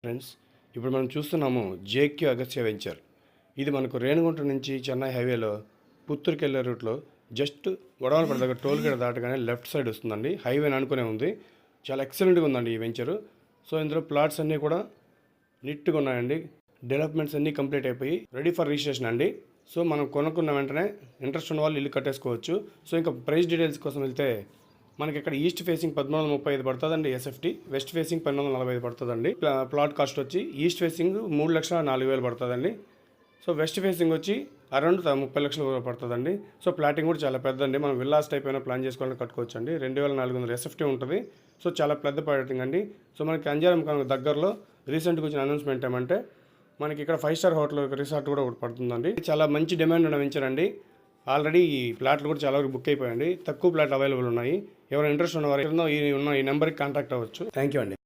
Friends, ఇప్పుడు మనం చూస్తున్నాము జేక్యూ అగస్త్య వెంచర్. ఇది మనకు రేణిగుంట నుంచి చెన్నై హైవేలో పుత్తూరుకి వెళ్ళే రూట్లో జస్ట్ వడవలపడ దగ్గర టోల్ గేట్ దాటగానే లెఫ్ట్ సైడ్ వస్తుందండి. హైవేని అనుకునే ఉంది. చాలా ఎక్సలెంట్గా ఉందండి ఈ వెంచరు. సో ఇందులో ప్లాట్స్ అన్నీ కూడా నీట్గా ఉన్నాయండి. డెవలప్మెంట్స్ అన్నీ కంప్లీట్ అయిపోయి రెడీ ఫర్ రిజిస్ట్రేషన్ అండి. సో మనం కొనుక్కున్న వెంటనే ఇంట్రెస్ట్ ఉన్న వాళ్ళు ఇల్లు కట్టేసుకోవచ్చు. సో ఇంకా ప్రైస్ డీటెయిల్స్ కోసం వెళ్తే మనకి ఇక్కడ ఈస్ట్ ఫేసింగ్ 1335 పడుతుందండి ఎస్ఎఫ్టీ, వెస్ట్ ఫేసింగ్ 1245 పడుతుందండి. ప్లాట్ కాస్ట్ వచ్చి ఈస్ట్ ఫేసింగ్ 3,04,000 పడుతుందండి. సో వెస్ట్ ఫేసింగ్ వచ్చి అరౌండ్ 30 లక్షలు పడుతుందండి. సో ప్లాటింగ్ కూడా చాలా పెద్దండి. మనం విల్లాస్ టైప్ అయినా ప్లాన్ చేసుకోవాలని కట్టుకోవచ్చు అండి. 2,400 ఎస్ఎఫ్టీ ఉంటుంది. సో చాలా పెద్ద ప్లాటింగ్ అండి. సో మనకి అంజారం దగ్గరలో రీసెంట్గా వచ్చిన అనౌన్స్మెంట్ ఏమంటే మనకి ఇక్కడ 5 స్టార్ హోటల్ రిసార్ట్ కూడా ఒకటి పడుతుందండి. చాలా మంచి డిమాండ్ ఉన్న వెంచర్ అండి. ఆల్రెడీ ఈ ప్లాట్లు కూడా చాలా వరకు బుక్ అయిపోయాయండి. తక్కువ ప్లాట్లు అవైలబుల్ ఉన్నాయి. ఎవరైనా ఇంట్రెస్ట్ ఉన్నవారు ఈ నెంబర్కి కాంటాక్ట్ అవ్వచ్చు. థ్యాంక్ యూ అండి.